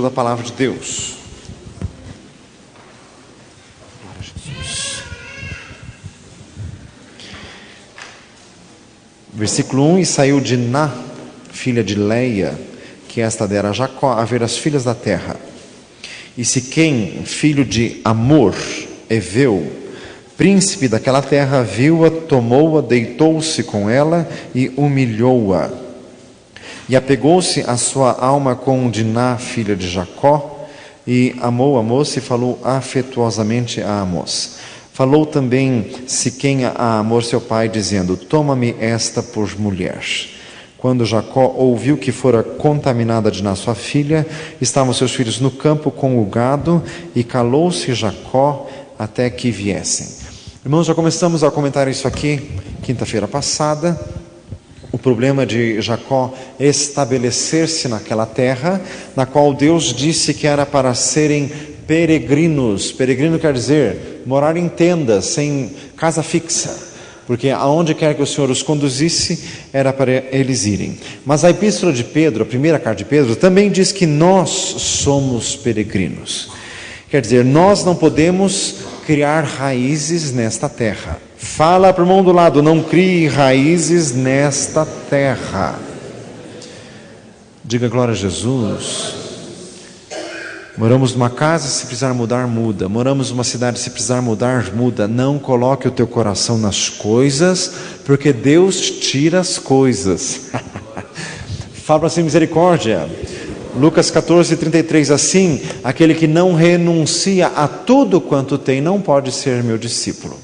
Da palavra de Deus. Glória a Jesus. Versículo 1: E saiu Diná, filha de Leia, que esta dera a Jacó, a ver as filhas da terra. E Siquém, filho de Amor, Eveu, príncipe daquela terra, viu-a, tomou-a, deitou-se com ela e humilhou-a. E apegou-se a sua alma com Diná, filha de Jacó, e amou a moça e falou afetuosamente a moça. Falou também Siquém a Amor, seu pai, dizendo: Toma-me esta por mulher. Quando Jacó ouviu que fora contaminada Diná, sua filha, estavam seus filhos no campo com o gado, e calou-se Jacó até que viessem. Irmãos, já começamos a comentar isso aqui quinta-feira passada. O problema de Jacó estabelecer-se naquela terra, na qual Deus disse que era para serem peregrinos. Peregrino quer dizer morar em tendas, sem casa fixa, porque aonde quer que o Senhor os conduzisse, era para eles irem. Mas a epístola de Pedro, a primeira carta de Pedro, também diz que nós somos peregrinos. Quer dizer, nós não podemos criar raízes nesta terra. Fala para o irmão do lado: não crie raízes nesta terra. Diga glória a Jesus. Moramos numa casa, se precisar mudar, muda. Moramos numa cidade, se precisar mudar, muda. Não coloque o teu coração nas coisas, porque Deus tira as coisas. Fala para si, misericórdia. Lucas 14:33, assim, aquele que não renuncia a tudo quanto tem, não pode ser meu discípulo.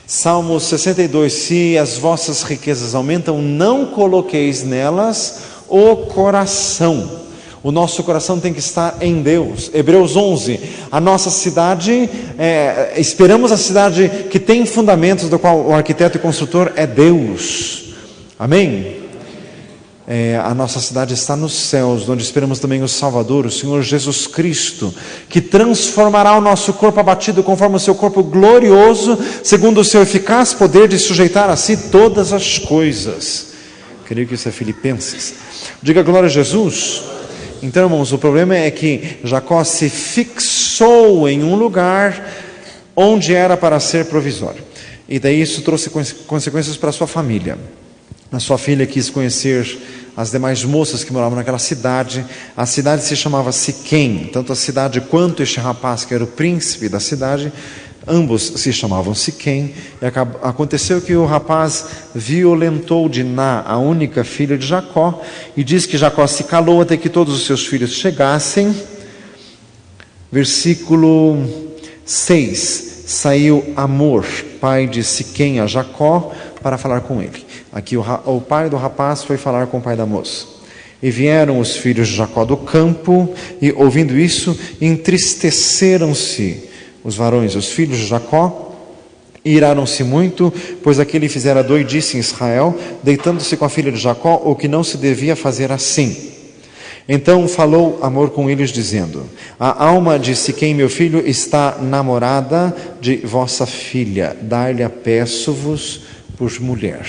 Salmo 62, se as vossas riquezas aumentam, não coloqueis nelas o coração. O nosso coração tem que estar em Deus. Hebreus 11, a nossa cidade, esperamos a cidade que tem fundamentos, do qual o arquiteto e construtor é Deus. Amém? A nossa cidade está nos céus, onde esperamos também o Salvador, o Senhor Jesus Cristo, que transformará o nosso corpo abatido conforme o seu corpo glorioso, segundo o seu eficaz poder de sujeitar a si todas as coisas. Creio que isso é Filipenses. Diga glória a Jesus. Então, irmãos, o problema é que Jacó se fixou em um lugar onde era para ser provisório. E daí isso trouxe consequências para a sua família. A sua filha quis conhecer as demais moças que moravam naquela cidade. A cidade se chamava Siquém, tanto a cidade quanto este rapaz que era o príncipe da cidade, ambos se chamavam Siquém. E aconteceu que o rapaz violentou Diná, a única filha de Jacó, e diz que Jacó se calou até que todos os seus filhos chegassem. Versículo 6, saiu Amor, pai de Siquém, a Jacó, para falar com ele. Aqui o pai do rapaz foi falar com o pai da moça. E vieram os filhos de Jacó do campo, e ouvindo isso, entristeceram-se os varões, os filhos de Jacó, e iraram-se muito, pois aquele fizera doidice em Israel, deitando-se com a filha de Jacó, o que não se devia fazer assim. Então falou Amor com eles, dizendo: a alma de Siquém, meu filho, está namorada de vossa filha, dai-lhe, peço-vos, por mulher.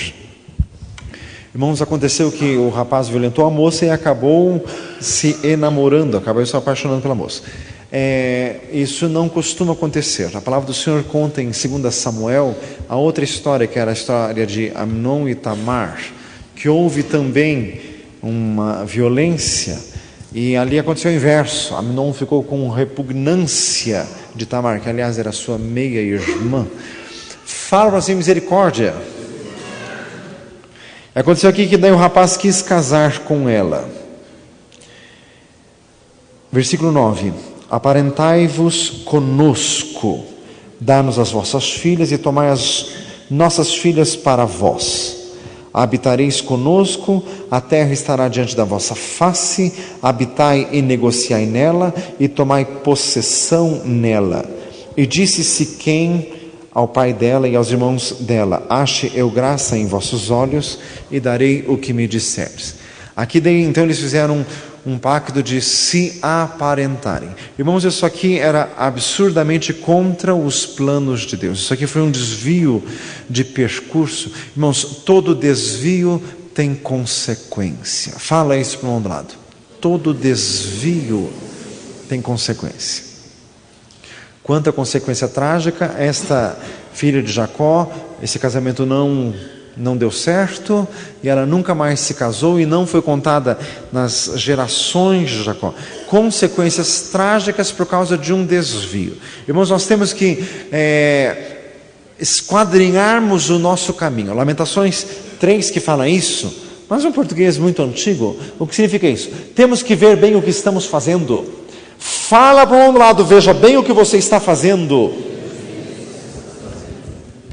Irmãos, aconteceu que o rapaz violentou a moça e acabou se enamorando, acabou se apaixonando pela moça. Isso não costuma acontecer. A palavra do Senhor conta em 2 Samuel a outra história, que era a história de Amnon e Tamar, que houve também uma violência, e ali aconteceu o inverso. Amnon ficou com repugnância de Tamar, que aliás era sua meia-irmã. Fala assim, misericórdia. Aconteceu aqui que daí o rapaz quis casar com ela. Versículo 9: aparentai-vos conosco, dá-nos as vossas filhas e tomai as nossas filhas para vós. Habitareis conosco, a terra estará diante da vossa face, habitai e negociai nela, e tomai possessão nela. E disse Siquém ao pai dela e aos irmãos dela: ache eu graça em vossos olhos, e darei o que me disseres. Aqui daí, então, eles fizeram um pacto de se aparentarem. Irmãos, isso aqui era absurdamente contra os planos de Deus. Isso aqui foi um desvio de percurso. Irmãos, todo desvio tem consequência. Fala isso para o irmão do lado. Todo desvio tem consequência. Quanta consequência trágica, esta filha de Jacó, esse casamento não deu certo, e ela nunca mais se casou e não foi contada nas gerações de Jacó. Consequências trágicas por causa de um desvio. Irmãos, nós temos que esquadrinharmos o nosso caminho. Lamentações 3 que fala isso, mas é um português muito antigo. O que significa isso? Temos que ver bem o que estamos fazendo. Fala para um lado, veja bem o que você está fazendo.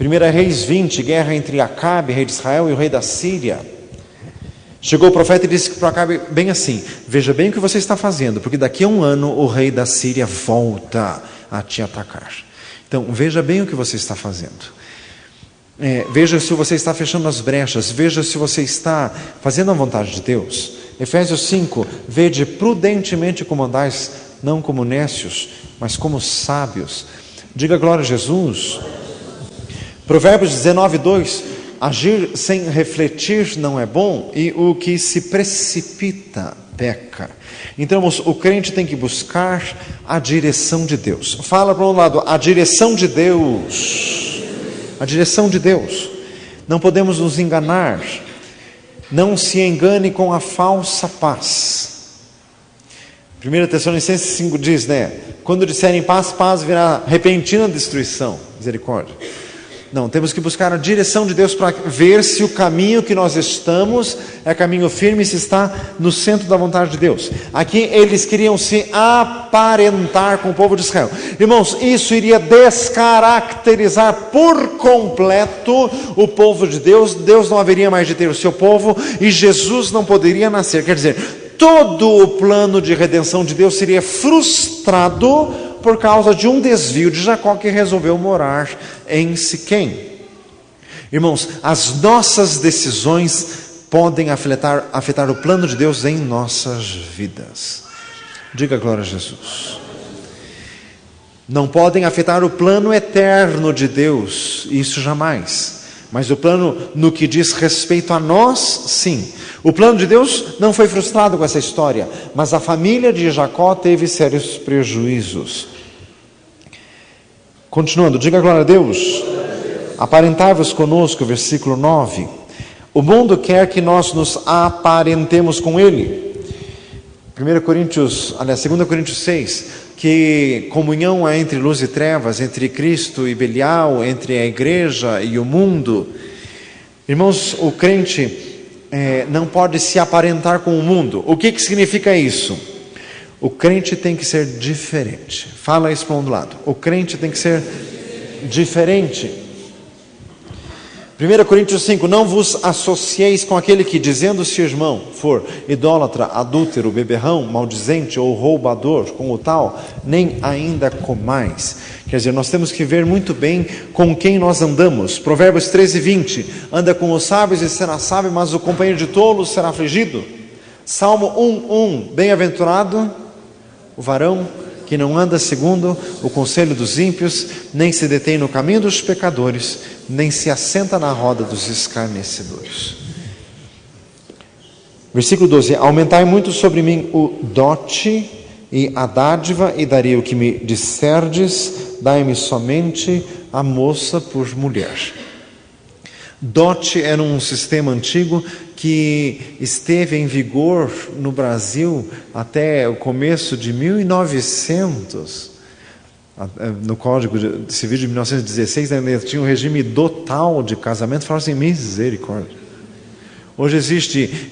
1 Reis 20, guerra entre Acabe, rei de Israel, e o rei da Síria. Chegou o profeta e disse para Acabe bem assim: veja bem o que você está fazendo, porque daqui a um ano o rei da Síria volta a te atacar. Então, veja bem o que você está fazendo. Veja se você está fechando as brechas, veja se você está fazendo a vontade de Deus. Efésios 5, vede prudentemente como andais, não como nécios, mas como sábios. Diga glória a Jesus. Provérbios 19, 2, agir sem refletir não é bom, e o que se precipita peca. Então o crente tem que buscar a direção de Deus. Fala para um lado, a direção de Deus. A direção de Deus. Não podemos nos enganar. Não se engane com a falsa paz. 1 Tessalonicenses 5 diz, quando disserem paz, paz virá repentina destruição. Misericórdia. Não, temos que buscar a direção de Deus para ver se o caminho que nós estamos é caminho firme, se está no centro da vontade de Deus. Aqui eles queriam se aparentar com o povo de Israel. Irmãos, isso iria descaracterizar por completo o povo de Deus. Deus não haveria mais de ter o seu povo e Jesus não poderia nascer. Quer dizer, todo o plano de redenção de Deus seria frustrado por causa de um desvio de Jacó, que resolveu morar em Siquém. Irmãos, as nossas decisões podem afetar o plano de Deus em nossas vidas. Diga glória a Jesus. Não podem afetar o plano eterno de Deus, isso jamais. Mas o plano no que diz respeito a nós, sim. O plano de Deus não foi frustrado com essa história, mas a família de Jacó teve sérios prejuízos. Continuando, diga glória a Deus. Aparentai-vos conosco, versículo 9. O mundo quer que nós nos aparentemos com ele. 2 Coríntios 6, que comunhão há entre luz e trevas, entre Cristo e Belial, entre a igreja e o mundo. Irmãos, o crente não pode se aparentar com o mundo. O que significa isso? O crente tem que ser diferente. Fala isso para um lado. O crente tem que ser diferente. 1 Coríntios 5, não vos associeis com aquele que, dizendo se o irmão for idólatra, adúltero, beberrão, maldizente ou roubador, com o tal, nem ainda comais. Quer dizer, nós temos que ver muito bem com quem nós andamos. Provérbios 13, 20, anda com os sábios e será sábio, mas o companheiro de tolos será afligido. Salmo 1, bem-aventurado o varão que não anda segundo o conselho dos ímpios, nem se detém no caminho dos pecadores, nem se assenta na roda dos escarnecedores. Versículo 12, aumentai muito sobre mim o dote e a dádiva, e darei o que me disserdes, dai-me somente a moça por mulher. Dote era um sistema antigo que esteve em vigor no Brasil até o começo de 1900. No Código Civil de 1916 ainda tinha um regime dotal de casamento. Fala assim, misericórdia. Hoje existe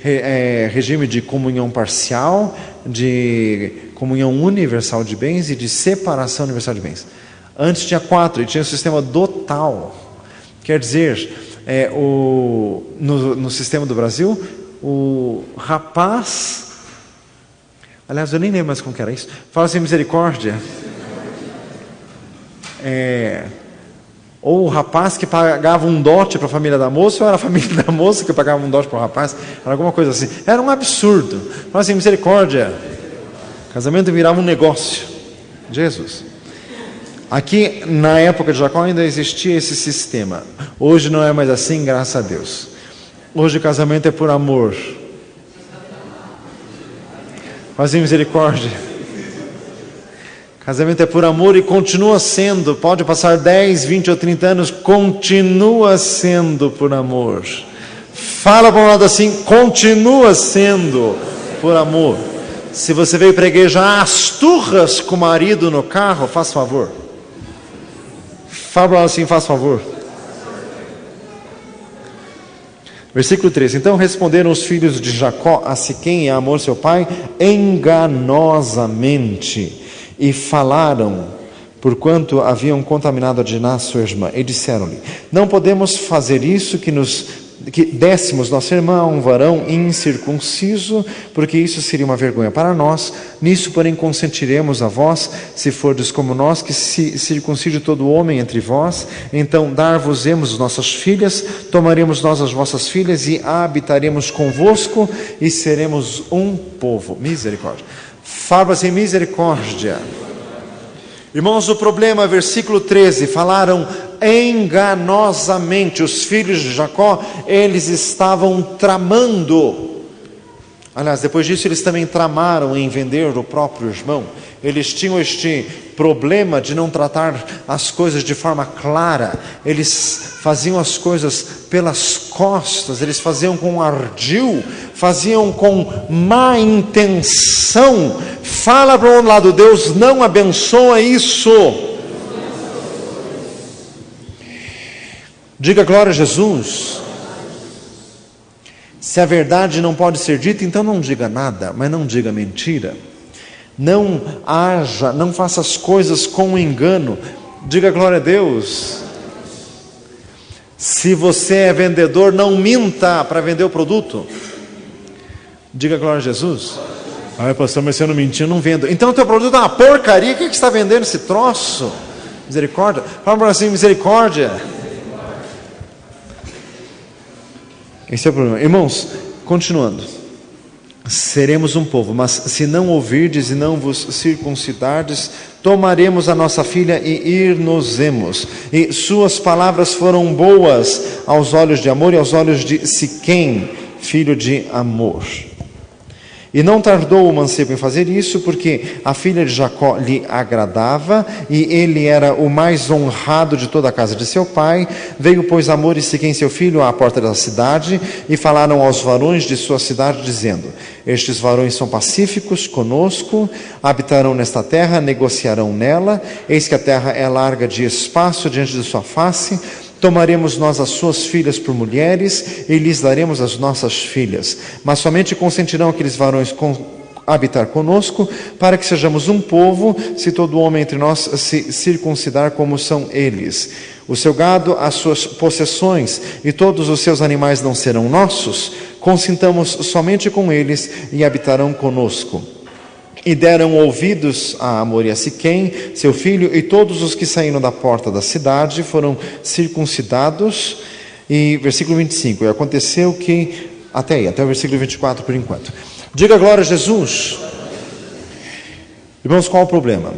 regime de comunhão parcial, de comunhão universal de bens e de separação universal de bens. Antes tinha 4 e tinha o sistema dotal. Quer dizer, no sistema do Brasil, o rapaz, aliás, eu nem lembro mais como que era isso, fala assim, misericórdia, ou o rapaz que pagava um dote para a família da moça, ou era a família da moça que pagava um dote para o rapaz, era alguma coisa assim, era um absurdo. Fala assim, misericórdia, casamento virava um negócio. Jesus. Aqui, na época de Jacó, ainda existia esse sistema. Hoje não é mais assim, graças a Deus. Hoje o casamento é por amor. Fazer misericórdia. Casamento é por amor e continua sendo. Pode passar 10, 20 ou 30 anos, continua sendo por amor. Fala para um lado assim, continua sendo por amor. Se você veio para a igreja às turras com o marido no carro, faz favor. Fala para um lado assim, faz favor. Versículo 3. Então responderam os filhos de Jacó a Siquém e a Hamor seu pai, enganosamente, e falaram, porquanto haviam contaminado a Diná sua irmã, e disseram-lhe: não podemos fazer isso, que dessemos nossa irmã a um varão incircunciso, porque isso seria uma vergonha para nós. Nisso, porém, consentiremos a vós, se fordes como nós, que se circuncide todo homem entre vós. Então dar-vos-emos nossas filhas, tomaremos nós as vossas filhas e habitaremos convosco e seremos um povo. Misericórdia. Fala assim, misericórdia. Irmãos, o problema, versículo 13, falaram enganosamente. Os filhos de Jacó, eles estavam tramando. Aliás, depois disso eles também tramaram em vender o próprio irmão. Eles tinham este problema de não tratar as coisas de forma clara. Eles faziam as coisas pelas costas, eles faziam com ardil, faziam com má intenção. Fala para um lado, Deus não abençoa isso. Diga glória a Jesus. Se a verdade não pode ser dita, então não diga nada, mas não diga mentira. Não faça as coisas com engano. Diga glória a Deus. Se você é vendedor, não minta para vender o produto. Diga glória a Jesus. Ai, pastor, mas se eu não mentir, eu não vendo. Então o teu produto é uma porcaria. O que você está vendendo esse troço? Misericórdia. Fala para assim, misericórdia. Esse é o problema. Irmãos, continuando. Seremos um povo, mas se não ouvirdes e não vos circuncidardes, tomaremos a nossa filha e ir-nos-emos. E suas palavras foram boas aos olhos de Hamor e aos olhos de Siquém, filho de Hamor. E não tardou o mancebo em fazer isso, porque a filha de Jacó lhe agradava, e ele era o mais honrado de toda a casa de seu pai. Veio, pois, Hamor e Siquém, seu filho, à porta da cidade, e falaram aos varões de sua cidade, dizendo: estes varões são pacíficos conosco, habitarão nesta terra, negociarão nela. Eis que a terra é larga de espaço diante de sua face. Tomaremos nós as suas filhas por mulheres e lhes daremos as nossas filhas. Mas somente consentirão aqueles varões habitar conosco, para que sejamos um povo, se todo homem entre nós se circuncidar como são eles. O seu gado, as suas possessões e todos os seus animais não serão nossos. Consintamos somente com eles e habitarão conosco. E deram ouvidos a Hamor e a Siquém, seu filho, e todos os que saíram da porta da cidade foram circuncidados. E versículo 25, e aconteceu que, até o versículo 24 por enquanto. Diga glória a Jesus. Irmãos, qual o problema?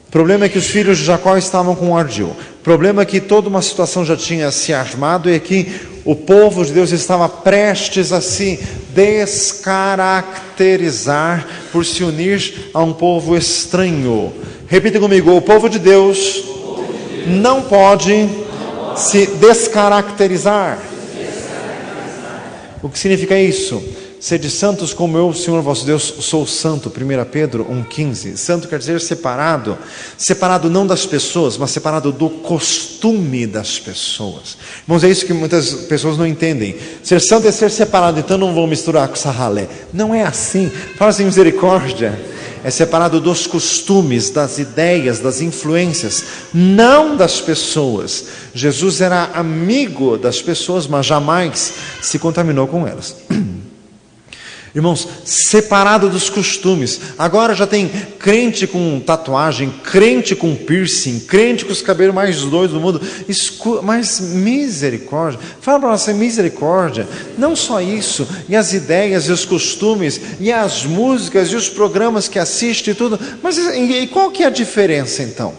O problema é que os filhos de Jacó estavam com um ardil. O problema é que toda uma situação já tinha se armado e que o povo de Deus estava prestes a se descaracterizar por se unir a um povo estranho. Repita comigo: o povo de Deus não pode se descaracterizar. O que significa isso? Sede santos como eu, Senhor vosso Deus, sou santo. 1 Pedro 1,15. Santo quer dizer separado. Separado não das pessoas, mas separado do costume das pessoas. Irmãos, é isso que muitas pessoas não entendem. Ser santo é ser separado, então não vão misturar com sarralé. Não é assim. Fala assim, misericórdia. É separado dos costumes, das ideias, das influências, não das pessoas. Jesus era amigo das pessoas, mas jamais se contaminou com elas. Irmãos, separado dos costumes. Agora já tem crente com tatuagem, crente com piercing, crente com os cabelos mais doidos do mundo. Mas misericórdia. Fala para nós, misericórdia. Não só isso, e as ideias, e os costumes, e as músicas, e os programas que assiste e tudo. Mas e qual que é a diferença então?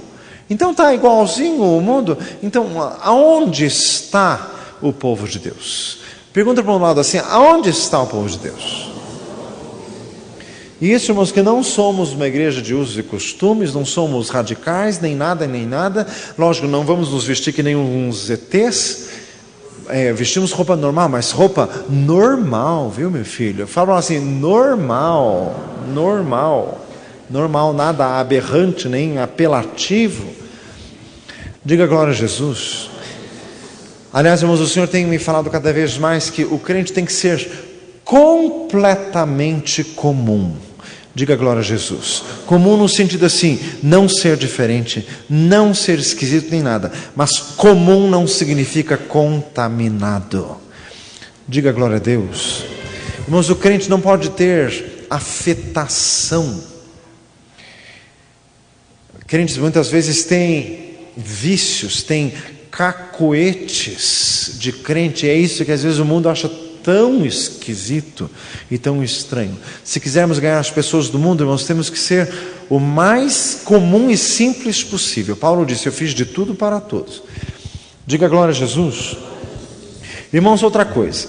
Então está igualzinho o mundo? Então, aonde está o povo de Deus? Pergunta para um lado assim, aonde está o povo de Deus? E isso, irmãos, que não somos uma igreja de usos e costumes, não somos radicais, nem nada. Lógico, não vamos nos vestir que nem uns ETs, vestimos roupa normal, mas roupa normal, viu, meu filho? Falam assim, normal, nada aberrante, nem apelativo. Diga glória a Jesus. Aliás, irmãos, o Senhor tem me falado cada vez mais que o crente tem que ser completamente comum. Diga glória a Jesus. Comum no sentido assim, não ser diferente, não ser esquisito nem nada. Mas comum não significa contaminado. Diga glória a Deus. Irmãos, o crente não pode ter afetação. Crentes muitas vezes têm vícios, têm cacoetes de crente. É isso que às vezes o mundo acha tão esquisito e tão estranho. Se quisermos ganhar as pessoas do mundo, irmãos, temos que ser o mais comum e simples possível. Paulo disse, eu fiz de tudo para todos. Diga glória a Jesus. Irmãos, outra coisa,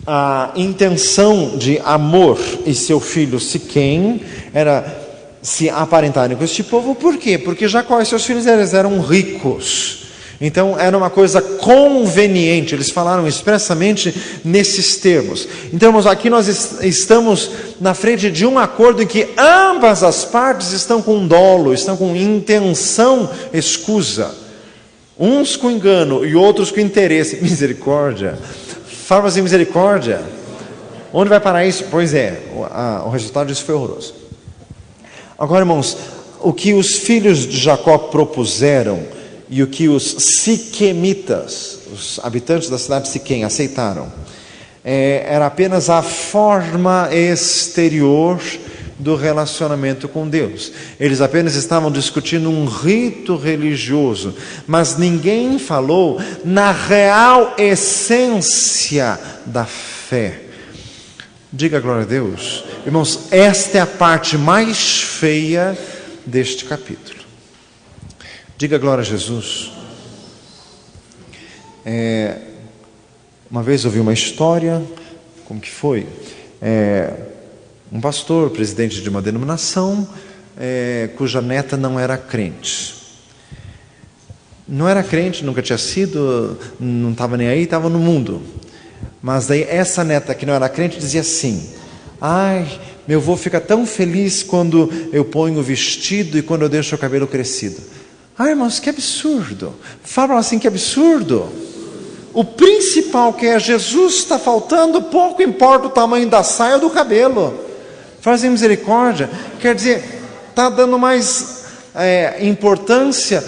a intenção de Amor e seu filho Siquém era se aparentarem com este povo. Por quê? Porque Jacó e seus filhos eram ricos. Então era uma coisa conveniente, eles falaram expressamente nesses termos. Então, irmãos, aqui nós estamos na frente de um acordo em que ambas as partes estão com dolo, estão com intenção escusa. Uns com engano e outros com interesse. Misericórdia. Fala assim, misericórdia. Onde vai parar isso? Pois é, o resultado disso foi horroroso. Agora, irmãos, o que os filhos de Jacó propuseram e o que os siquemitas, os habitantes da cidade de Siquém, aceitaram, era apenas a forma exterior do relacionamento com Deus. Eles apenas estavam discutindo um rito religioso, mas ninguém falou na real essência da fé. Diga glória a Deus. Irmãos, esta é a parte mais feia deste capítulo. Diga glória a Jesus. Uma vez eu ouvi uma história, como que foi? Um pastor, presidente de uma denominação, cuja neta não era crente. Não era crente, nunca tinha sido, não estava nem aí, estava no mundo. Mas daí essa neta que não era crente dizia assim, meu avô fica tão feliz quando eu ponho o vestido e quando eu deixo o cabelo crescido. Irmãos, que absurdo. Falam assim, que absurdo. O principal que é Jesus está faltando, pouco importa o tamanho da saia ou do cabelo. Fazem misericórdia. Quer dizer, está dando mais importância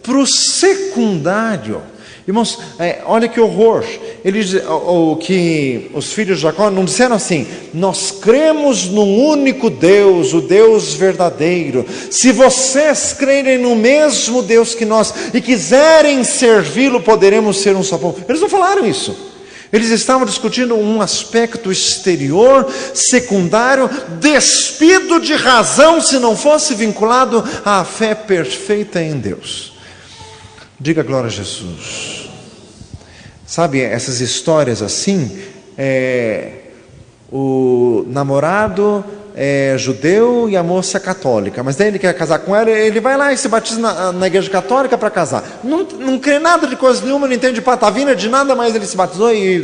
para o secundário. Irmãos, olha que horror. Que os filhos de Jacó não disseram assim, nós cremos num único Deus, o Deus verdadeiro. Se vocês crerem no mesmo Deus que nós e quiserem servi-lo, poderemos ser um só povo. Eles não falaram isso. Eles estavam discutindo um aspecto exterior, secundário, despido de razão se não fosse vinculado à fé perfeita em Deus. Diga glória a Jesus. Sabe, essas histórias assim, o namorado é judeu e a moça é católica, mas daí ele quer casar com ela, ele vai lá e se batiza na igreja católica para casar. Não crê nada de coisa nenhuma, não entende de patavina, de nada, mas ele se batizou e...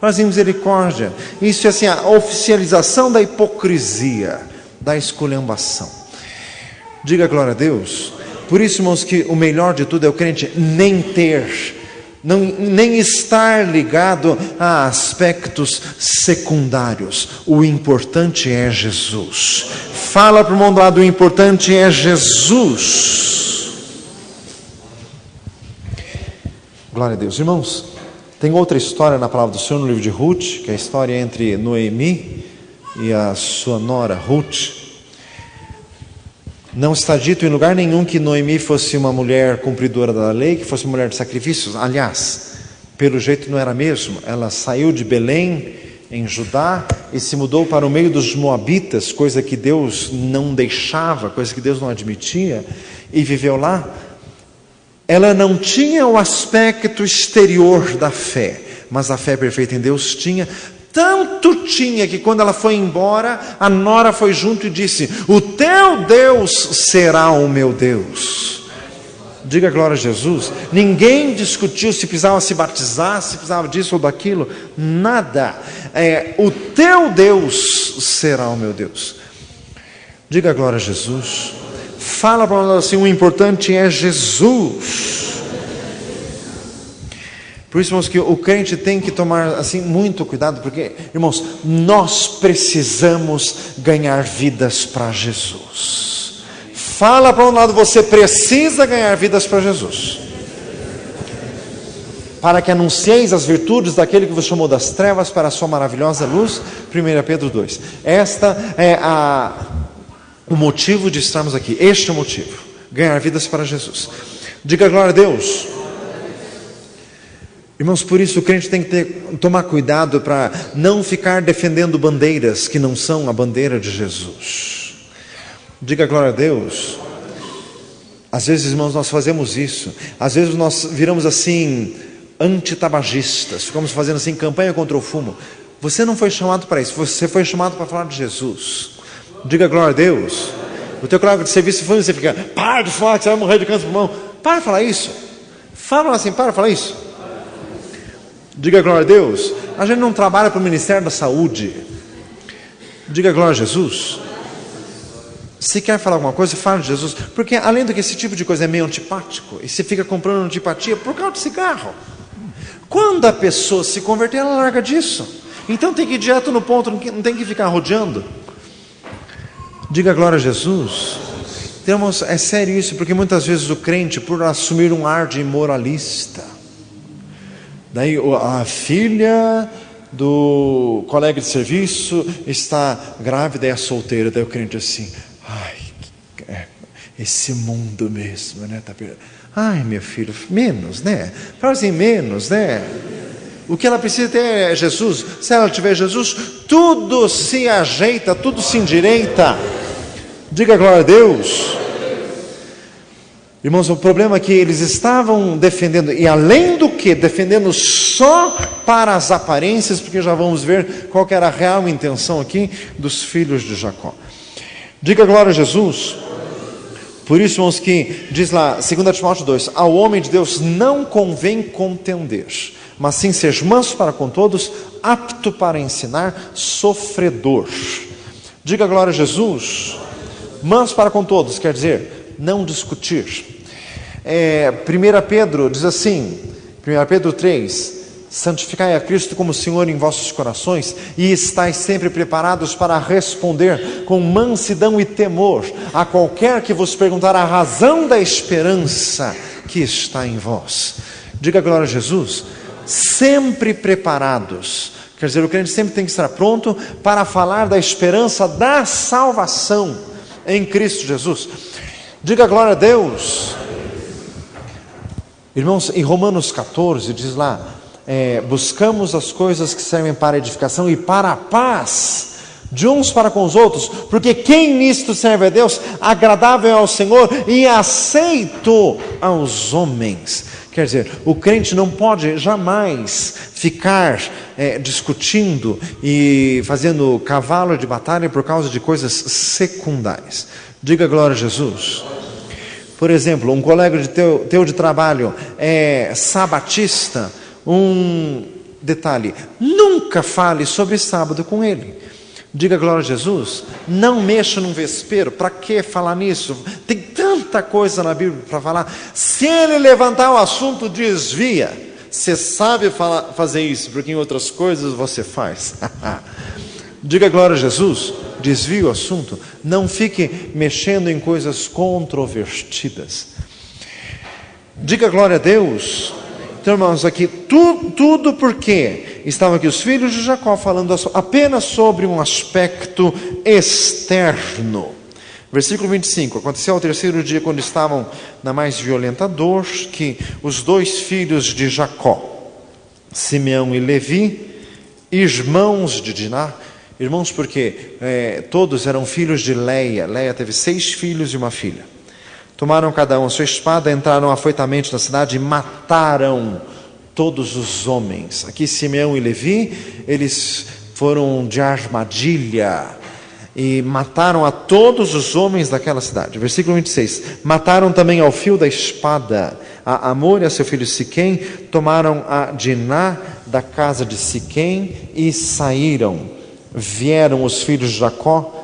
Fazem misericórdia. Isso é assim, a oficialização da hipocrisia, da esculhambação. Diga glória a Deus. Por isso, irmãos, que o melhor de tudo é o crente nem estar ligado a aspectos secundários. O importante é Jesus. Fala para o mundo lado, o importante é Jesus. Glória a Deus. Irmãos, tem outra história na palavra do Senhor no livro de Ruth, que é a história entre Noemi e a sua nora Ruth. Não está dito em lugar nenhum que Noemi fosse uma mulher cumpridora da lei, que fosse uma mulher de sacrifícios. Aliás, pelo jeito não era mesmo. Ela saiu de Belém, em Judá, e se mudou para o meio dos moabitas, coisa que Deus não deixava, coisa que Deus não admitia, e viveu lá. Ela não tinha o aspecto exterior da fé, mas a fé perfeita em Deus tinha. Tanto tinha que quando ela foi embora, a nora foi junto e disse: o teu Deus será o meu Deus. Diga glória a Jesus. Ninguém discutiu se precisava se batizar, se precisava disso ou daquilo, nada. O teu Deus será o meu Deus. Diga glória a Jesus. Fala para nós assim: o importante é Jesus. Por isso, irmãos, que o crente tem que tomar assim muito cuidado, porque, irmãos, nós precisamos ganhar vidas para Jesus. Fala para um lado: você precisa ganhar vidas para Jesus, para que anuncieis as virtudes daquele que vos chamou das trevas para a sua maravilhosa luz. 1 Pedro 2. Esta é o motivo de estarmos aqui. Este é o motivo: ganhar vidas para Jesus. Diga glória a Deus. Irmãos, por isso o crente tem que tomar cuidado para não ficar defendendo bandeiras que não são a bandeira de Jesus. Diga glória a Deus. Às vezes, irmãos, nós fazemos isso. Às vezes nós viramos assim antitabagistas, ficamos fazendo assim campanha contra o fumo. Você não foi chamado para isso, você foi chamado para falar de Jesus. Diga glória a Deus. O teu colega de serviço foi, você fica: para de falar que você vai morrer de câncer de pulmão. Para de falar isso. Fala assim: para de falar isso. Diga glória a Deus. A gente não trabalha para o Ministério da Saúde. Diga glória a Jesus. Se quer falar alguma coisa, fala de Jesus. Porque além do que esse tipo de coisa é meio antipático, e você fica comprando antipatia por causa de cigarro. Quando a pessoa se converter, ela larga disso. Então tem que ir direto no ponto, não tem que ficar rodeando. Diga glória a Jesus. Então, irmãos, é sério isso, porque muitas vezes o crente, por assumir um ar de imoralista, daí a filha do colega de serviço está grávida e é solteira. Daí o crente assim: ai, esse mundo mesmo, né? Tá perdendo. Ai, meu filho, menos, né? Fala assim: menos, né? O que ela precisa ter é Jesus. Se ela tiver Jesus, tudo se ajeita, tudo se endireita. Diga glória a Deus. Irmãos, o problema é que eles estavam defendendo, e além do que, defendendo só para as aparências, porque já vamos ver qual que era a real intenção aqui dos filhos de Jacó. Diga glória a Jesus. Por isso, irmãos, que diz lá, 2 Timóteo 2, ao homem de Deus não convém contender, mas sim ser manso para com todos, apto para ensinar, sofredor. Diga glória a Jesus. Manso para com todos, quer dizer, não discutir. 1 Pedro diz assim, 1 Pedro 3, santificai a Cristo como Senhor em vossos corações e estais sempre preparados para responder com mansidão e temor a qualquer que vos perguntar a razão da esperança que está em vós. Diga glória a Jesus. Sempre preparados, quer dizer, o crente sempre tem que estar pronto para falar da esperança da salvação em Cristo Jesus. Diga glória a Deus. Irmãos, em Romanos 14 diz lá, buscamos as coisas que servem para a edificação e para a paz de uns para com os outros, porque quem nisto serve a Deus, agradável é ao Senhor e aceito aos homens. Quer dizer, o crente não pode jamais ficar discutindo e fazendo cavalo de batalha por causa de coisas secundárias. Diga glória a Jesus. Por exemplo, um colega teu de trabalho é sabatista, um detalhe, nunca fale sobre sábado com ele. Diga glória a Jesus. Não mexa num vespeiro. Para que falar nisso? Tem tanta coisa na Bíblia para falar. Se ele levantar o assunto, desvia. Você sabe fazer isso, porque em outras coisas você faz. Diga glória a Jesus. Desvia o assunto. Não fique mexendo em coisas controvertidas. Diga glória a Deus. Então, irmãos, aqui tudo porque estavam aqui os filhos de Jacó falando apenas sobre um aspecto externo. Versículo 25, aconteceu ao terceiro dia, quando estavam na mais violenta dor, que os dois filhos de Jacó, Simeão e Levi, irmãos de Diná, irmãos porque todos eram filhos de Leia. Leia teve 6 filhos e uma filha. Tomaram cada um a sua espada, entraram afoitamente na cidade e mataram todos os homens. Aqui Simeão e Levi, eles foram de armadilha e mataram a todos os homens daquela cidade. Versículo 26. Mataram também ao fio da espada a Amor e a seu filho Siquém, tomaram a Diná da casa de Siquém e saíram. Vieram os filhos de Jacó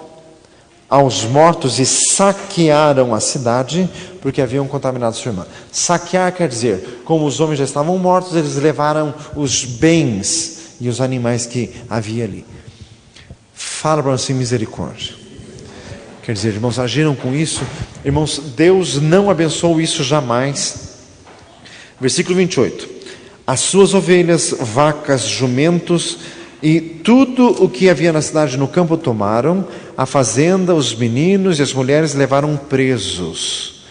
aos mortos e saquearam a cidade, porque haviam contaminado sua irmã. Saquear quer dizer, como os homens já estavam mortos, eles levaram os bens e os animais que havia ali. Fala para nós sem misericórdia. Quer dizer, irmãos, agiram com isso. Irmãos, Deus não abençoou isso jamais. Versículo 28. As suas ovelhas, vacas, jumentos e tudo o que havia na cidade no campo tomaram, a fazenda, os meninos e as mulheres levaram presos.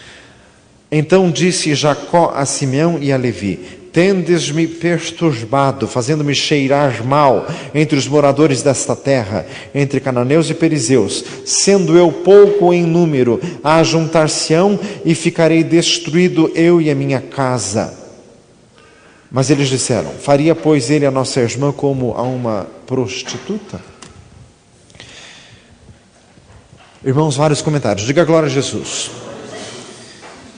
Então disse Jacó a Simeão e a Levi: tendes-me perturbado, fazendo-me cheirar mal entre os moradores desta terra, entre cananeus e perizeus, sendo eu pouco em número, ajuntar-se-ão e ficarei destruído eu e a minha casa. Mas eles disseram: faria pois ele a nossa irmã como a uma prostituta? Irmãos, vários comentários. Diga glória a Jesus.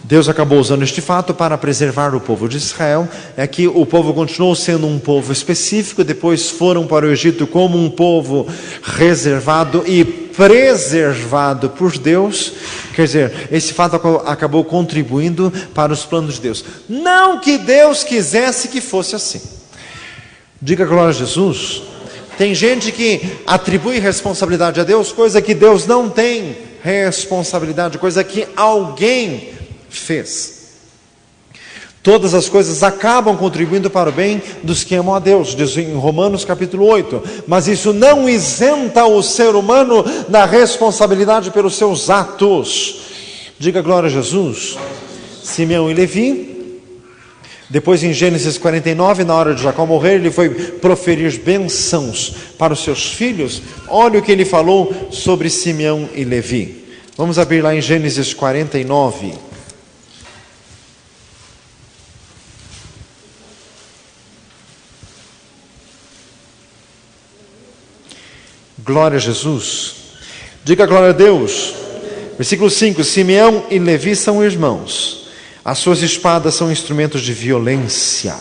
Deus acabou usando este fato para preservar o povo de Israel. É que o povo continuou sendo um povo específico, depois foram para o Egito como um povo reservado e preservado por Deus. Quer dizer, esse fato acabou contribuindo para os planos de Deus. Não que Deus quisesse que fosse assim. Diga glória a Jesus. Tem gente que atribui responsabilidade a Deus, coisa que Deus não tem responsabilidade, coisa que alguém fez. Todas as coisas acabam contribuindo para o bem dos que amam a Deus, diz em Romanos capítulo 8. Mas isso não isenta o ser humano da responsabilidade pelos seus atos. Diga glória a Jesus. Simeão e Levi. Depois em Gênesis 49, na hora de Jacó morrer, ele foi proferir bênçãos para os seus filhos. Olha o que ele falou sobre Simeão e Levi. Vamos abrir lá em Gênesis 49. Glória a Jesus. Diga glória a Deus. Versículo 5. Simeão e Levi são irmãos. As suas espadas são instrumentos de violência.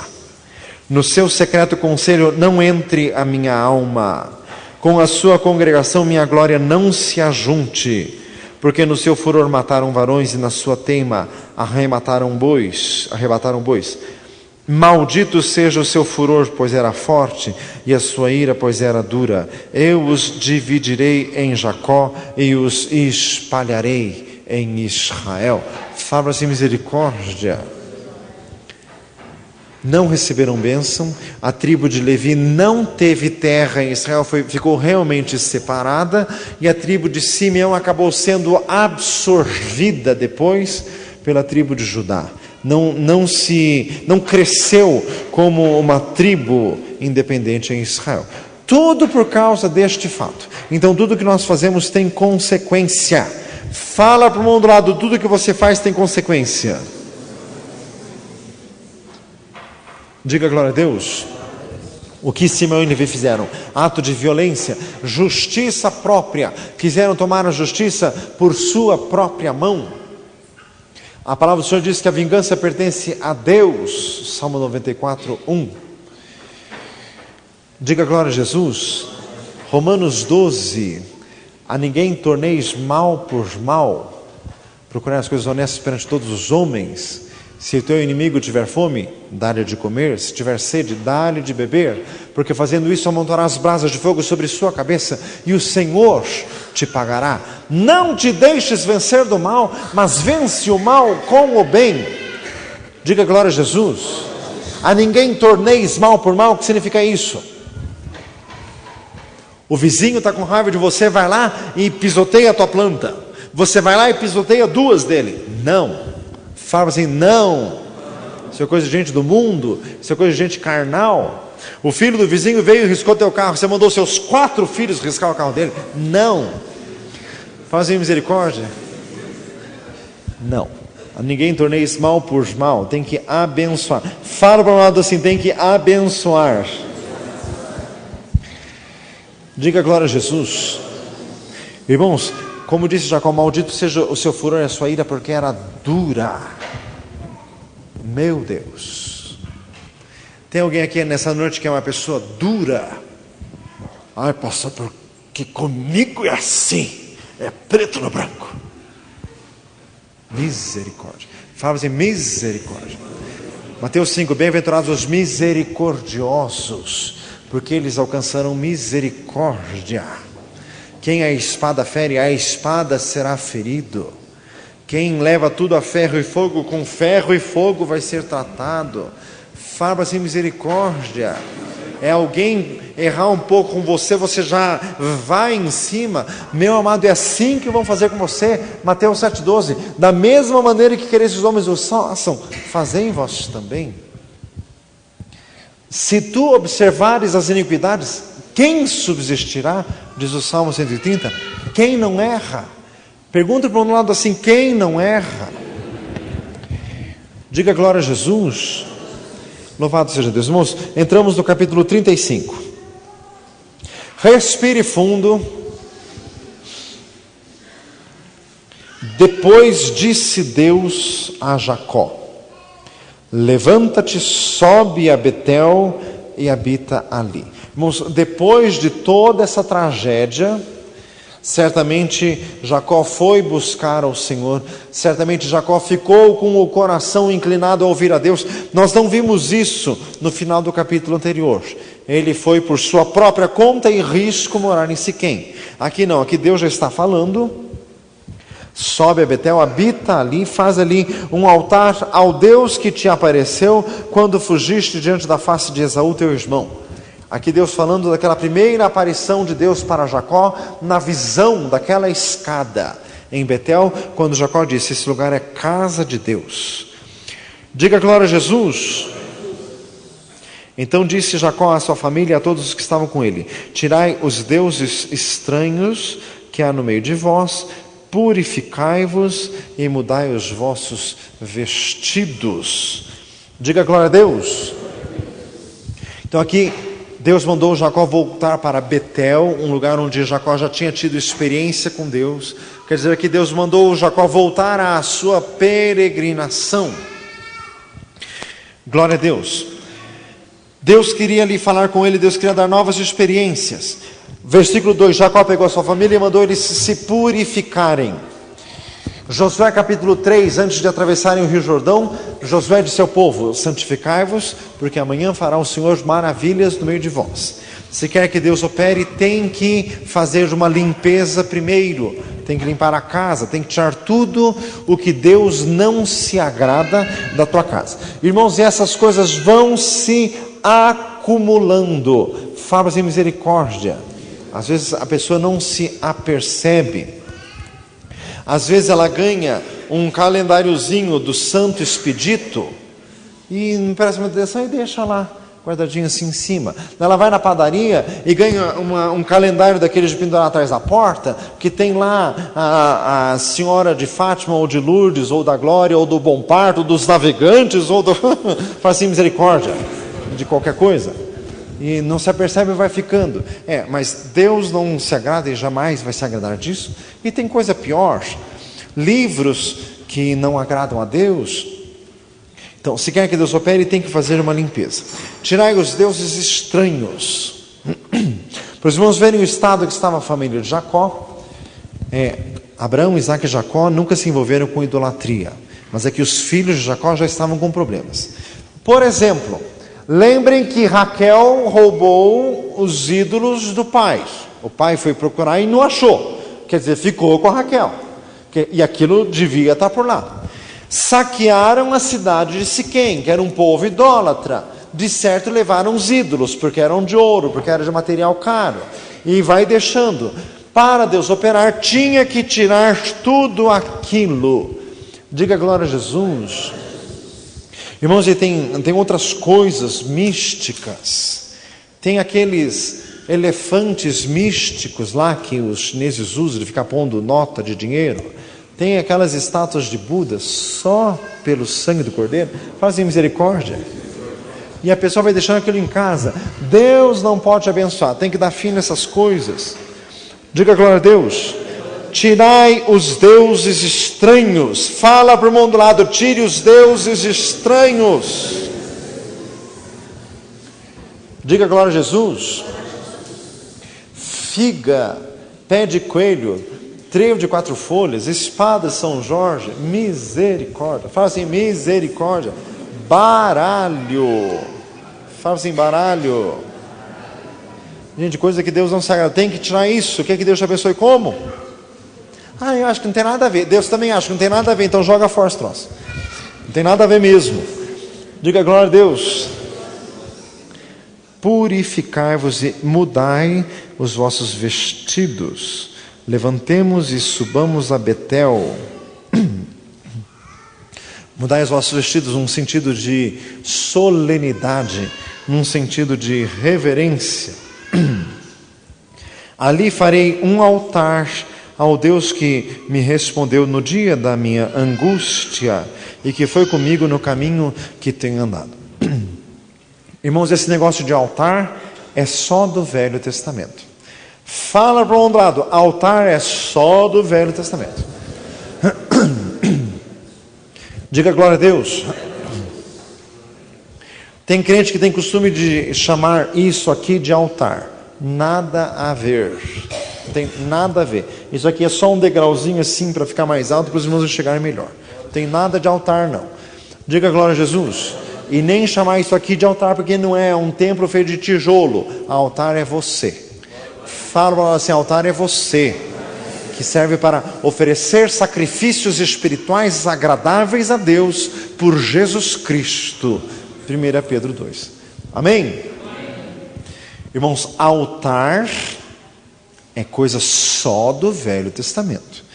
No seu secreto conselho não entre a minha alma. Com a sua congregação minha glória não se ajunte. Porque no seu furor mataram varões e na sua teima arrebataram bois. Maldito seja o seu furor, pois era forte, e a sua ira, pois era dura. Eu os dividirei em Jacó e os espalharei em Israel. Fala assim, misericórdia. Não receberam bênção. A tribo de Levi não teve terra em Israel, ficou realmente separada. E a tribo de Simeão acabou sendo absorvida depois pela tribo de Judá. Não cresceu como uma tribo independente em Israel. Tudo por causa deste fato. Então tudo que nós fazemos tem consequência. Fala para o mundo do lado, tudo que você faz tem consequência. Diga glória a Deus. O que Simeão e Levi fizeram? Ato de violência, justiça própria. Quiseram tomar a justiça por sua própria mão. A palavra do Senhor diz que a vingança pertence a Deus. Salmo 94, 1. Diga glória a Jesus. Romanos 12. A ninguém torneis mal por mal. Procurai as coisas honestas perante todos os homens. Se o teu inimigo tiver fome, dá-lhe de comer. Se tiver sede, dá-lhe de beber. Porque fazendo isso amontoarás brasas de fogo sobre sua cabeça, e o Senhor te pagará. Não te deixes vencer do mal, mas vence o mal com o bem. Diga glória a Jesus. A ninguém torneis mal por mal. O que significa isso? O vizinho está com raiva de você, vai lá e pisoteia a tua planta. Você vai lá e pisoteia duas dele. Não. Fala assim, não. Isso é coisa de gente do mundo. Isso é coisa de gente carnal. O filho do vizinho veio e riscou teu carro. Você mandou seus 4 filhos riscar o carro dele. Não. Fazem misericórdia. Não. A ninguém torneis mal por mal. Tem que abençoar. Fala para um lado assim, tem que abençoar. Diga glória a Jesus. Irmãos, como disse Jacó, maldito seja o seu furor e a sua ira, porque era dura. Meu Deus. Tem alguém aqui nessa noite que é uma pessoa dura? Ai, pastor, porque comigo é assim, é preto no branco. Misericórdia. Fala assim, misericórdia. Mateus 5, bem-aventurados os misericordiosos, porque eles alcançarão misericórdia. Quem a espada fere, a espada será ferido. Quem leva tudo a ferro e fogo, com ferro e fogo vai ser tratado. Fala assim, misericórdia. É alguém errar um pouco com você, você já vai em cima. Meu amado, é assim que vão fazer com você. Mateus 7,12. Da mesma maneira que quereis os homens os façam, fazei vós também. Se tu observares as iniquidades, quem subsistirá? Diz o Salmo 130. Quem não erra? Pergunta para um lado assim, quem não erra? Diga glória a Jesus. Louvado seja Deus. Irmãos, entramos no capítulo 35. Respire fundo. Depois disse Deus a Jacó: levanta-te, sobe a Betel e habita ali. Irmãos, depois de toda essa tragédia, certamente Jacó foi buscar ao Senhor, certamente Jacó ficou com o coração inclinado a ouvir a Deus. Nós não vimos isso no final do capítulo anterior. Ele foi por sua própria conta e risco morar em Siquém. Aqui não, aqui Deus já está falando. Sobe a Betel, habita ali, faz ali um altar ao Deus que te apareceu quando fugiste diante da face de Esaú, teu irmão. Aqui Deus falando daquela primeira aparição de Deus para Jacó, na visão daquela escada em Betel, quando Jacó disse, esse lugar é casa de Deus. Diga glória a Jesus. Então disse Jacó à sua família e a todos os que estavam com ele, tirai os deuses estranhos que há no meio de vós, purificai-vos e mudai os vossos vestidos. Diga glória a Deus. Então aqui Deus mandou Jacó voltar para Betel, um lugar onde Jacó já tinha tido experiência com Deus. Quer dizer que Deus mandou Jacó voltar à sua peregrinação. Glória a Deus. Deus queria ali falar com ele, Deus queria dar novas experiências. Versículo 2, Jacó pegou a sua família e mandou eles se purificarem. Josué capítulo 3, antes de atravessarem o rio Jordão, Josué disse ao povo, santificai-vos, porque amanhã fará o Senhor maravilhas no meio de vós. Se quer que Deus opere, tem que fazer uma limpeza primeiro, tem que limpar a casa, tem que tirar tudo o que Deus não se agrada da tua casa. Irmãos, e essas coisas vão se acumulando. Fala assim, misericórdia. Às vezes a pessoa não se apercebe. Às vezes ela ganha um calendáriozinho do Santo Expedito e não presta muita atenção e deixa lá, guardadinho assim em cima. Ela vai na padaria e ganha um calendário daqueles de pendurar atrás da porta, que tem lá a Senhora de Fátima, ou de Lourdes, ou da Glória, ou do Bom Parto, ou dos Navegantes, ou do... faz assim, misericórdia, de qualquer coisa. E não se apercebe e vai ficando. Mas Deus não se agrada e jamais vai se agradar disso. E tem coisa pior, livros que não agradam a Deus. Então, se quer que Deus opere, tem que fazer uma limpeza. Tirai os deuses estranhos. Para os irmãos verem o estado que estava a família de Jacó. Abraão, Isaac e Jacó nunca se envolveram com idolatria, mas é que os filhos de Jacó já estavam com problemas. Por exemplo, lembrem que Raquel roubou os ídolos do pai. O pai foi procurar e não achou. Quer dizer, ficou com a Raquel. E aquilo devia estar por lá. Saquearam a cidade de Siquém, que era um povo idólatra. De certo levaram os ídolos, porque eram de ouro, porque era de material caro. E vai deixando. Para Deus operar, tinha que tirar tudo aquilo. Diga glória a Jesus. Irmãos, e tem outras coisas místicas. Tem aqueles elefantes místicos lá que os chineses usam de ficar pondo nota de dinheiro. Tem aquelas estátuas de Buda só pelo sangue do Cordeiro. Fazem misericórdia. e a pessoa vai deixando aquilo em casa. Deus não pode te abençoar, tem que dar fim nessas coisas. Diga glória a Deus. Tirai os deuses estranhos. Fala para o irmão do lado, tire os deuses estranhos. Diga glória a Jesus. Figa, pé de coelho, trevo de 4 folhas, espada de São Jorge, misericórdia. Fala assim, misericórdia. Baralho. Fala assim, baralho. Gente, coisa que Deus não sabe. Tem que tirar isso. Quer que Deus te abençoe como? Eu acho que não tem nada a ver. Deus também acha que não tem nada a ver. Então joga fora esse troço. Não tem nada a ver mesmo. Diga glória a Deus. Purificai-vos e mudai os vossos vestidos. Levantemos e subamos a Betel. Mudai os vossos vestidos num sentido de solenidade, num sentido de reverência. Ali farei um altar ao Deus que me respondeu no dia da minha angústia e que foi comigo no caminho que tenho andado. Irmãos, esse negócio de altar é só do Velho Testamento. Fala para o outro lado, altar é só do Velho Testamento. Diga glória a Deus. Tem crente que tem costume de chamar isso aqui de altar. Nada a ver. Não tem nada a ver. Isso aqui é só um degrauzinho assim para ficar mais alto para os irmãos chegarem melhor. Não tem nada de altar não. Diga glória a Jesus. E nem chamar isso aqui de altar, porque não é um templo feito de tijolo. Altar é você. Fala assim, altar é você, que serve para oferecer sacrifícios espirituais agradáveis a Deus por Jesus Cristo. 1 Pedro 2. Amém? Irmãos, altar é coisa só do Velho Testamento.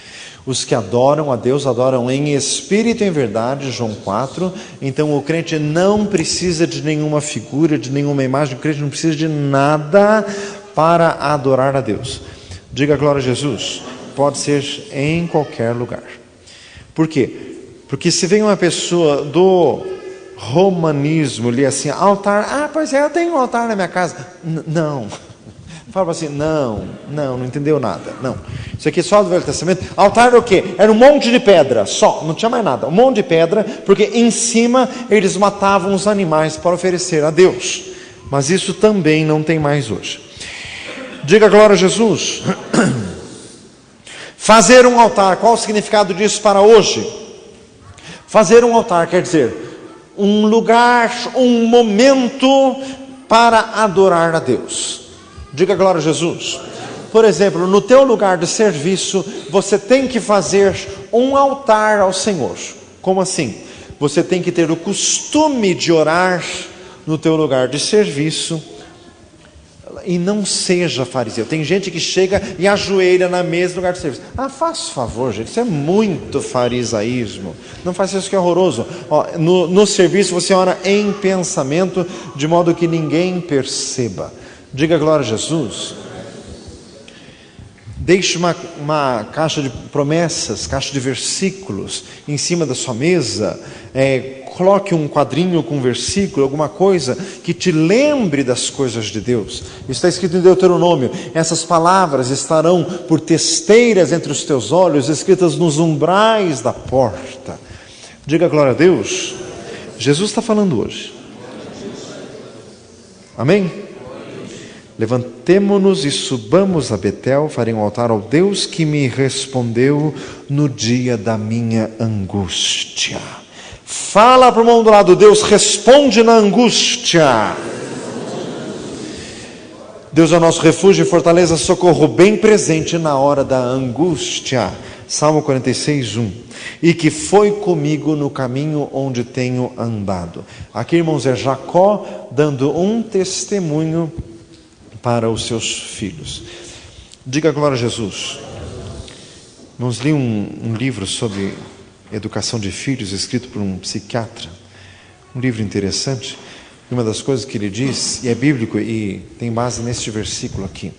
Os que adoram a Deus adoram em espírito e em verdade, João 4. Então o crente não precisa de nenhuma figura, de nenhuma imagem. O crente não precisa de nada para adorar a Deus. Diga glória a Jesus. Pode ser em qualquer lugar. Por quê? Porque se vem uma pessoa do romanismo ali assim, altar, pois é, eu tenho um altar na minha casa. Não. Fala assim, não entendeu nada. Não. Isso aqui é só do Velho Testamento. Altar era o quê? Era um monte de pedra, só, não tinha mais nada. Um monte de pedra, porque em cima eles matavam os animais para oferecer a Deus. Mas isso também não tem mais hoje. Diga glória a Jesus. Fazer um altar, qual o significado disso para hoje? Fazer um altar quer dizer um lugar, um momento para adorar a Deus. Diga glória a Jesus. Por exemplo, no teu lugar de serviço, você tem que fazer um altar ao Senhor. Como assim? Você tem que ter o costume de orar no teu lugar de serviço. E não seja fariseu. Tem gente que chega e ajoelha na mesa do lugar de serviço. Faça favor, gente, isso é muito farisaísmo. Não faça isso que é horroroso. No serviço você ora em pensamento, de modo que ninguém perceba. Diga glória a Jesus. Deixe uma caixa de promessas, caixa de versículos em cima da sua mesa. Coloque um quadrinho com um versículo, alguma coisa que te lembre das coisas de Deus. Isso está escrito em Deuteronômio. Essas palavras estarão por testeiras entre os teus olhos, escritas nos umbrais da porta. Diga glória a Deus. Jesus está falando hoje. Amém? Levantemo-nos e subamos a Betel, farei um altar ao Deus que me respondeu no dia da minha angústia. Fala para o irmão do lado, Deus responde na angústia. Deus é o nosso refúgio e fortaleza, socorro bem presente na hora da angústia. Salmo 46, 1. E que foi comigo no caminho onde tenho andado. Aqui, irmãos, é Jacó dando um testemunho para os seus filhos. Diga glória a Jesus. Irmãos, li um livro sobre educação de filhos, escrito por um psiquiatra. Um livro interessante. E uma das coisas que ele diz, e é bíblico e tem base neste versículo aqui.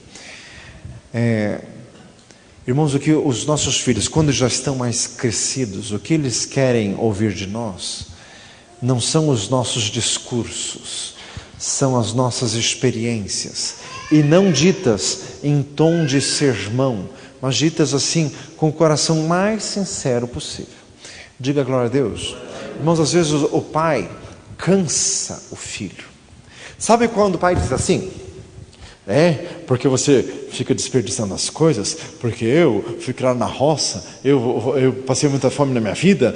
Irmãos, o que os nossos filhos, quando já estão mais crescidos, o que eles querem ouvir de nós, não são os nossos discursos, são as nossas experiências, e não ditas em tom de sermão, mas ditas assim, com o coração mais sincero possível. Diga glória a Deus. Irmãos, às vezes o pai cansa o filho. Sabe quando o pai diz assim? Porque você fica desperdiçando as coisas, porque eu fui criado na roça, eu passei muita fome na minha vida,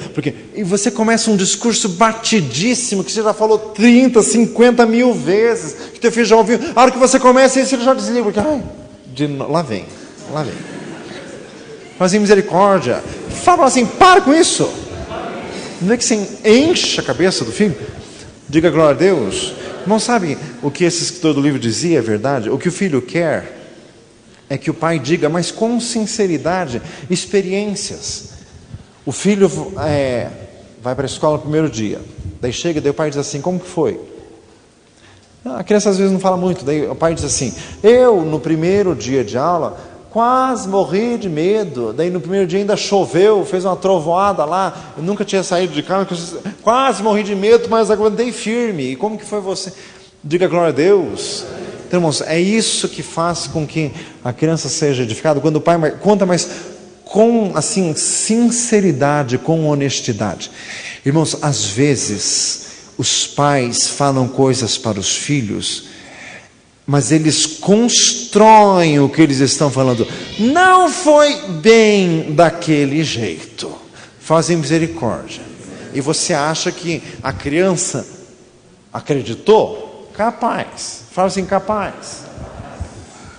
e você começa um discurso batidíssimo, que você já falou 30, 50 mil vezes, que teu filho já ouviu. A hora que você começa isso, ele já desliga, porque lá vem. Fazem misericórdia. Fala assim, para com isso. Não é que você enche a cabeça do filho? Diga glória a Deus. Não sabe o que esse escritor do livro dizia, é verdade? O que o filho quer é que o pai diga, mas com sinceridade, experiências. O filho vai para a escola no primeiro dia, daí chega, daí o pai diz assim, como que foi? A criança às vezes não fala muito, daí o pai diz assim, eu no primeiro dia de aula quase morri de medo, daí no primeiro dia ainda choveu, fez uma trovoada lá, eu nunca tinha saído de casa, quase morri de medo, mas aguentei firme. E como que foi você? Diga glória a Deus. Então, irmãos, é isso que faz com que a criança seja edificada, quando o pai conta, mas com assim, sinceridade, com honestidade. Irmãos, às vezes os pais falam coisas para os filhos, mas eles constroem o que eles estão falando. Não foi bem daquele jeito. Fazem misericórdia. E você acha que a criança acreditou? Capaz. Fala assim, capaz.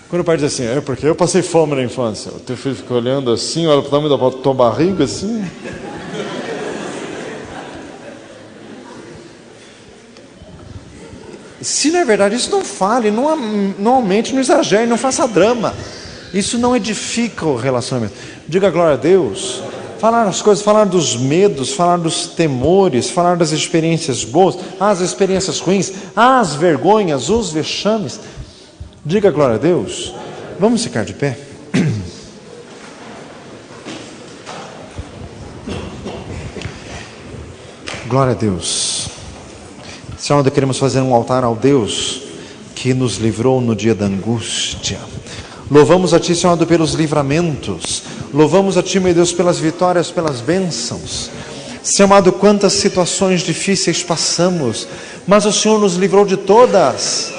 Quando o pai diz assim, porque eu passei fome na infância. O teu filho fica olhando assim, olha para o tamanho da tua barriga assim. Se não é verdade, isso não fale, não aumente, não exagere, não faça drama. Isso não edifica o relacionamento. Diga glória a Deus. Falar as coisas, falar dos medos, falar dos temores, falar das experiências boas, as experiências ruins, as vergonhas, os vexames. Diga glória a Deus. Vamos ficar de pé. Glória a Deus. Senhor, queremos fazer um altar ao Deus que nos livrou no dia da angústia. Louvamos a Ti, Senhor, pelos livramentos. Louvamos a Ti, meu Deus, pelas vitórias, pelas bênçãos. Senhor amado, quantas situações difíceis passamos, mas o Senhor nos livrou de todas.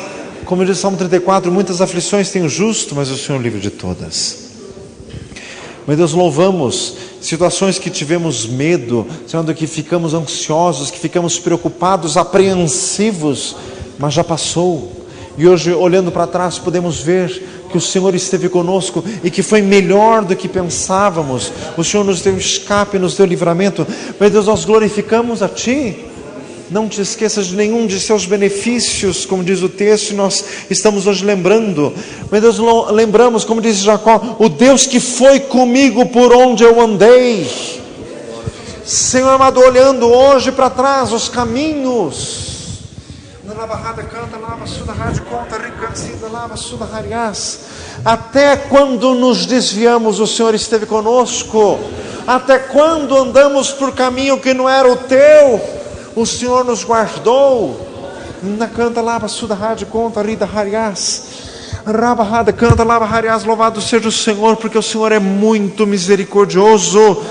Como diz o Salmo 34, muitas aflições tem o justo, mas o Senhor livra de todas. Meu Deus, louvamos situações que tivemos medo, Senhor, que ficamos ansiosos, que ficamos preocupados, apreensivos, mas já passou. E hoje, olhando para trás, podemos ver que o Senhor esteve conosco e que foi melhor do que pensávamos. O Senhor nos deu escape, nos deu livramento. Meu Deus, nós glorificamos a Ti. Não te esqueças de nenhum de seus benefícios, como diz o texto, e nós estamos hoje lembrando. Meu Deus, lembramos, como diz Jacó, o Deus que foi comigo por onde eu andei. Senhor amado, olhando hoje para trás os caminhos. Até quando nos desviamos, o Senhor esteve conosco. Até quando andamos por caminho que não era o Teu, o Senhor nos guardou. Na canta lava suda rádio conta rida hariás. Rabahada canta lava hariás. Louvado seja o Senhor, porque o Senhor é muito misericordioso.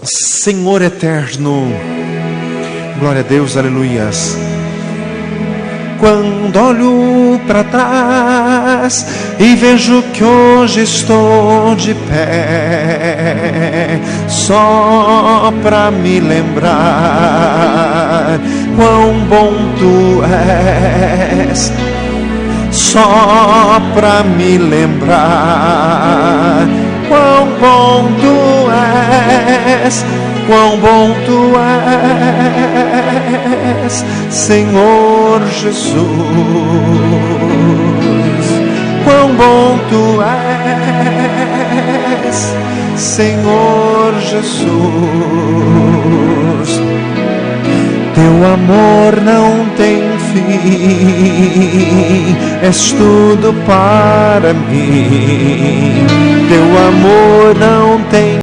Senhor eterno. Glória a Deus, aleluias. Quando olho para trás e vejo que hoje estou de pé, só para me lembrar quão bom Tu és, só para me lembrar quão bom Tu és, quão bom Tu és, Senhor Jesus. Quão bom Tu és, Senhor Jesus. Teu amor não tem fim, és tudo para mim. Teu amor não tem